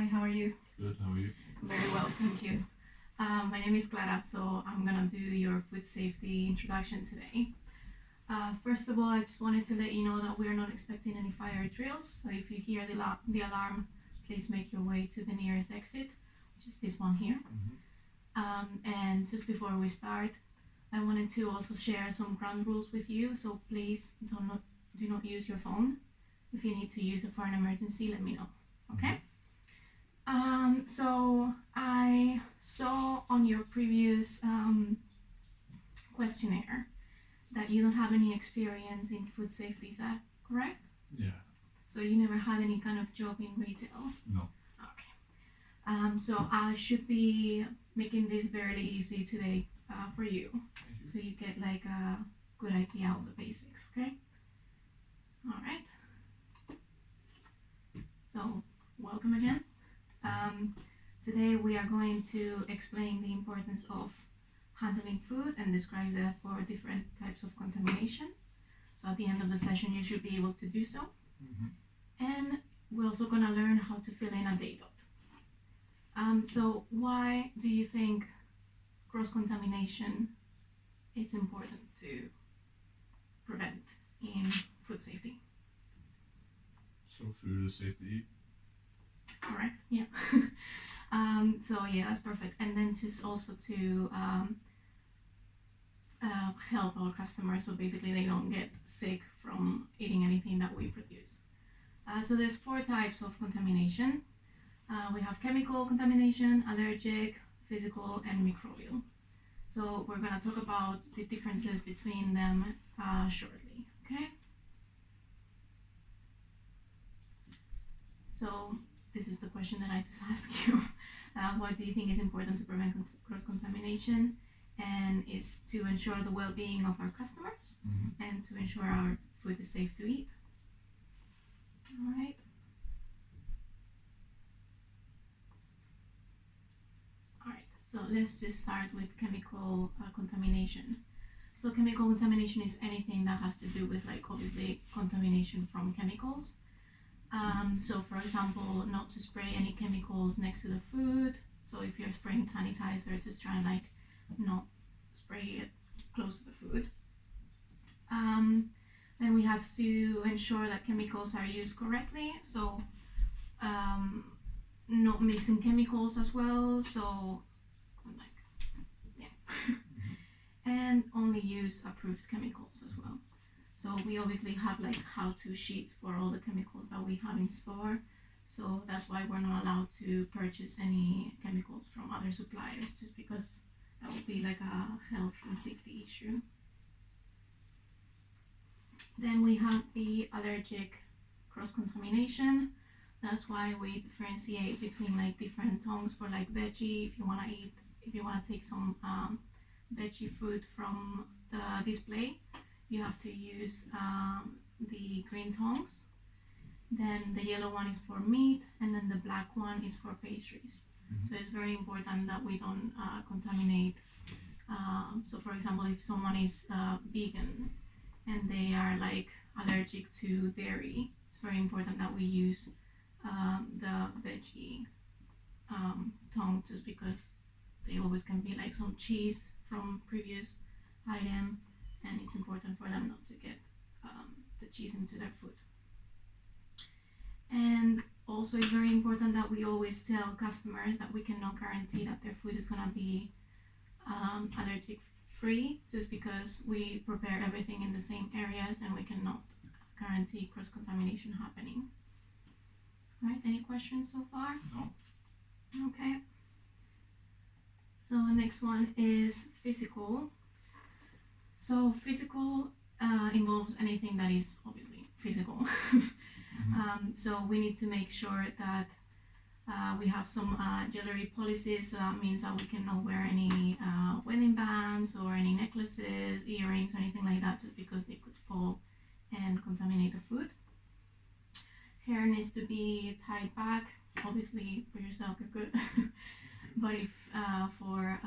Hi, how are you? Good, how are you? Very well, thank you. My name is Clara, so I'm gonna do your food safety introduction today. First of all, I just wanted to let you know that we're not expecting any fire drills, so if you hear the alarm, please make your way to the nearest exit, which is this one here. And just before we start, I wanted to also share some ground rules with you, so please do not use your phone. If you need to use it for an emergency, let me know, okay? So I saw on your previous questionnaire that you don't have any experience in food safety, is that correct? Yeah. So you never had any kind of job in retail? No. Okay. So I should be making this very easy today for you. Thank you. So you get like a good idea of the basics, okay? All right. So welcome again. Today we are going to explain the importance of handling food and describe the 4 different types of contamination. So at the end of the session you should be able to do so. And we're also going to learn how to fill in a day dot. So why do you think cross-contamination is important to prevent in food safety? So food is safe to eat? Correct, yeah. So yeah, that's perfect. And then just also to help our customers, so basically they don't get sick from eating anything that we produce. So there's 4 types of contamination. We have chemical contamination, allergic, physical, and microbial. So we're going to talk about the differences between them shortly, okay? So this is the question that I just asked you. What do you think is important to prevent cross-contamination? And it's to ensure the well-being of our customers and to ensure our food is safe to eat. All right. All right, so let's just start with chemical contamination. So chemical contamination is anything that has to do with, like, obviously contamination from chemicals. So for example, not to spray any chemicals next to the food. So if you're spraying sanitizer, just try and like not spray it close to the food. Then we have to ensure that chemicals are used correctly. So not mixing chemicals as well. So like, yeah. And only use approved chemicals as well. So we obviously have like how-to sheets for all the chemicals that we have in store. So that's why we're not allowed to purchase any chemicals from other suppliers, just because that would be like a health and safety issue. Then we have the allergic cross-contamination. That's why we differentiate between like different tongues for like veggie. If you want to take some veggie food from the display, you have to use the green tongs. Then the yellow one is for meat, and then the black one is for pastries. So it's very important that we don't contaminate. So for example, if someone is vegan and they are like allergic to dairy, it's very important that we use the veggie tongue, just because they always can be like some cheese from previous item, and it's important for them not to get the cheese into their food. And also it's very important that we always tell customers that we cannot guarantee that their food is going to be allergic free, just because we prepare everything in the same areas and we cannot guarantee cross-contamination happening. Right, any questions so far? No. Okay. So the next one is physical. So physical involves anything that is obviously physical. So we need to make sure that we have some jewelry policies. So that means that we cannot wear any wedding bands or any necklaces, earrings, or anything like that, just because they could fall and contaminate the food. Hair needs to be tied back. Obviously for yourself you're good. But if for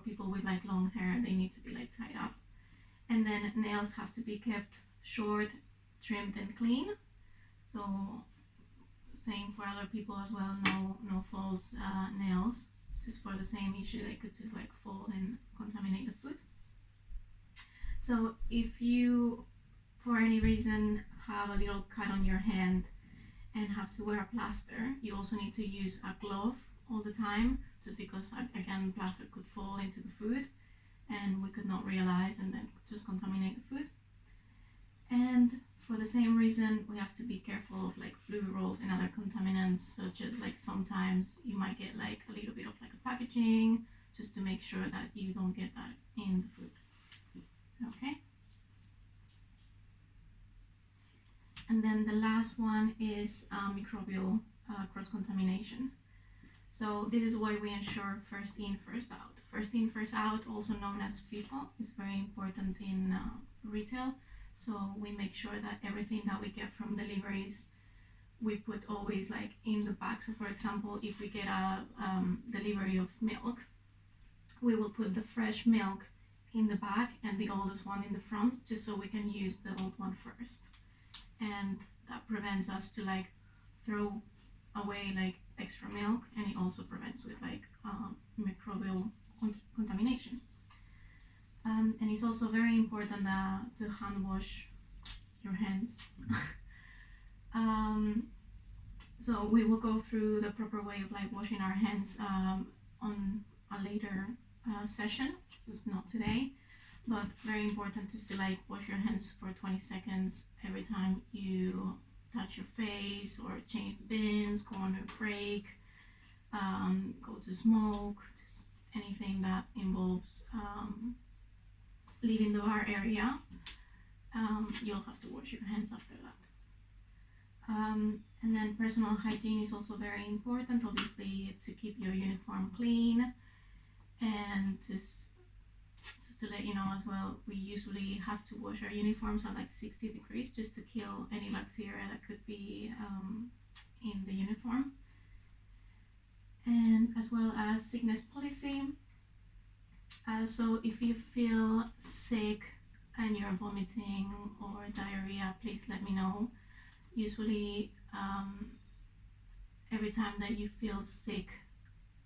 people with like long hair, they need to be like tied up. And then nails have to be kept short, trimmed, and clean. So same for other people as well. No false nails, just for the same issue. They could just like fall and contaminate the food. So if you, for any reason, have a little cut on your hand and have to wear a plaster, you also need to use a glove all the time, just because again plaster could fall into the food and we could not realize and then just contaminate the food. And for the same reason, we have to be careful of like flu rolls and other contaminants, such as like sometimes you might get like a little bit of like a packaging, just to make sure that you don't get that in the food. Okay. And then the last one is microbial cross-contamination. So this is why we ensure first in, first out. First in, first out, also known as FIFO, is very important in retail. So we make sure that everything that we get from deliveries, we put always like in the bag. So for example, if we get a delivery of milk, we will put the fresh milk in the bag and the oldest one in the front, just so we can use the old one first. And that prevents us to like throw away like extra milk, and it also prevents with like microbial contamination. And it's also very important to hand wash your hands. So we will go through the proper way of like washing our hands on a later session, so it's not today, but very important to still like wash your hands for 20 seconds every time you touch your face or change the bins, go on a break, go to smoke, just anything that involves leaving the bar area. You'll have to wash your hands after that. And then personal hygiene is also very important, obviously, to keep your uniform clean. And just to let you know as well, we usually have to wash our uniforms at like 60 degrees just to kill any bacteria that could be in the uniform. And as well as sickness policy. So if you feel sick and you're vomiting or diarrhea, please let me know. Usually every time that you feel sick,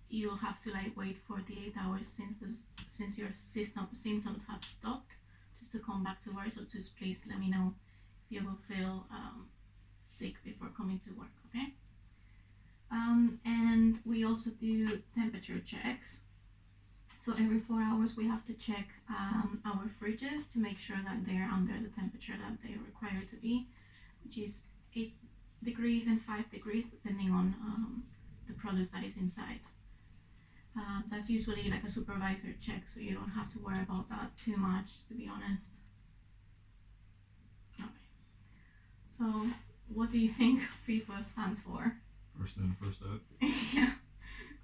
you'll have to like wait 48 hours since your symptoms have stopped, just to come back to work. So just please let me know if you will feel sick before coming to work, okay? And we also do temperature checks. So every 4 hours we have to check our fridges to make sure that they're under the temperature that they are required to be, which is 8 degrees and 5 degrees depending on the produce that is inside. That's usually like a supervisor check, so you don't have to worry about that too much, to be honest. Okay. So what do you think FIFA stands for? First in, first out. Yeah,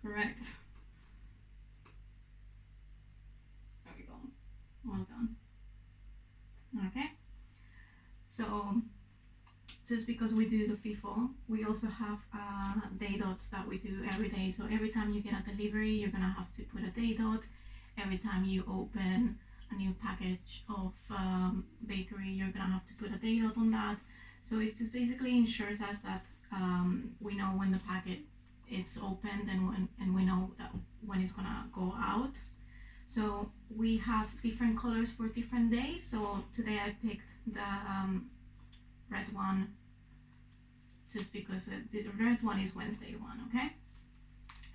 correct. There we go. Well done. Okay. So just because we do the FIFO, we also have day dots that we do every day. So every time you get a delivery, you're gonna have to put a day dot. Every time you open a new package of bakery, you're gonna have to put a day dot on that. So it just basically ensures us that we know when the packet is opened and we know that when it's gonna go out. So we have different colors for different days. So today I picked the red one, just because the red one is Wednesday one, okay?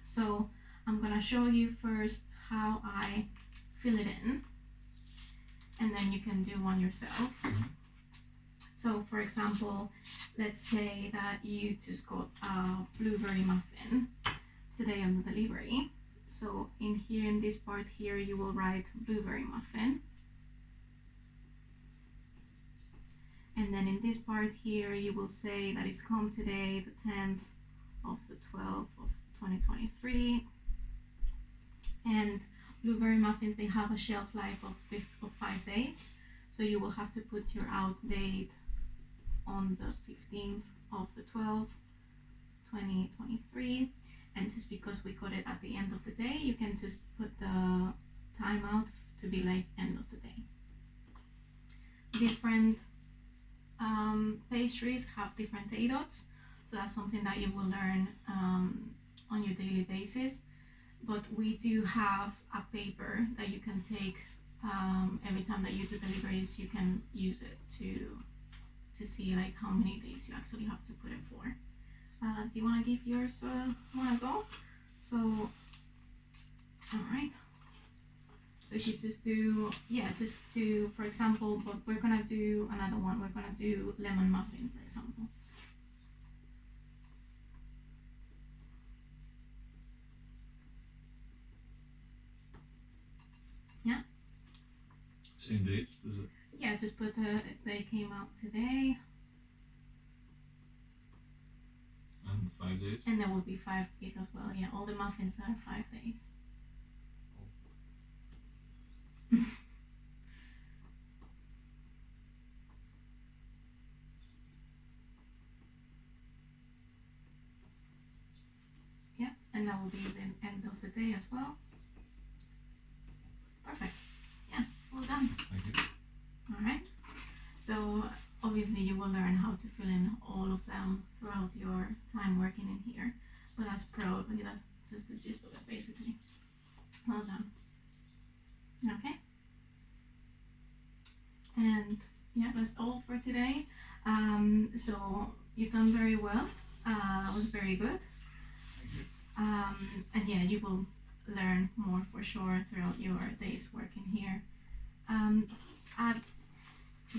So I'm gonna show you first how I fill it in, and then you can do one yourself. So for example, let's say that you just got a blueberry muffin today on the delivery. So in here, in this part here, you will write blueberry muffin. And then in this part here, you will say that it's come today, the 10th of the 12th of 2023. And blueberry muffins, they have a shelf life of 5 days. So you will have to put your out date on the 15th of the 12th, 2023. And just because we got it at the end of the day, you can just put the time out to be like end of the day. Different pastries have different day dots. So that's something that you will learn on your daily basis. But we do have a paper that you can take every time that you do deliveries. You can use it to see like how many days you actually have to put it for. Do you want to give yours a go? So, all right. So if you just do, for example, but we're gonna do another one. We're gonna do lemon muffin, for example. Yeah. Same date, does it? Yeah, just put they came out today. And 5 days? And there will be 5 days as well. Yeah, all the muffins are 5 days. Yeah, and that will be the end of the day as well. Perfect. Yeah, well done. Thank you. All right. So obviously you will learn how to fill in all of them throughout your time working in here. But that's that's just the gist of it basically. Well done. Okay. And yeah, that's all for today. So you've done very well. That was very good. Thank you. And yeah, you will learn more for sure throughout your days working here. I'm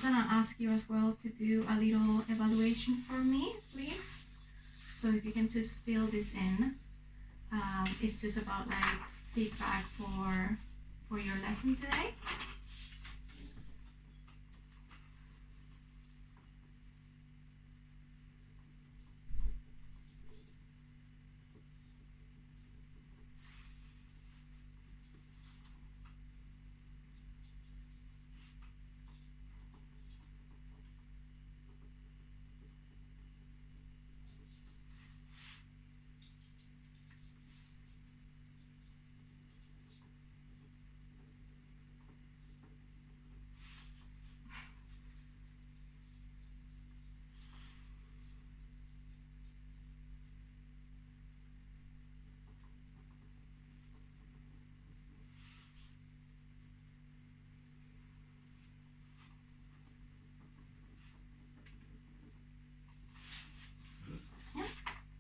gonna ask you as well to do a little evaluation for me, please. So if you can just fill this in. It's just about like feedback for your lesson today.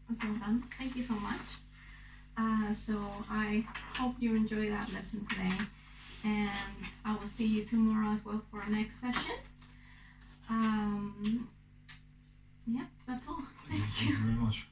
That's all done. Thank you so much. So I hope you enjoy that lesson today, and I will see you tomorrow as well for our next session. Yeah, that's all. Thank you very much.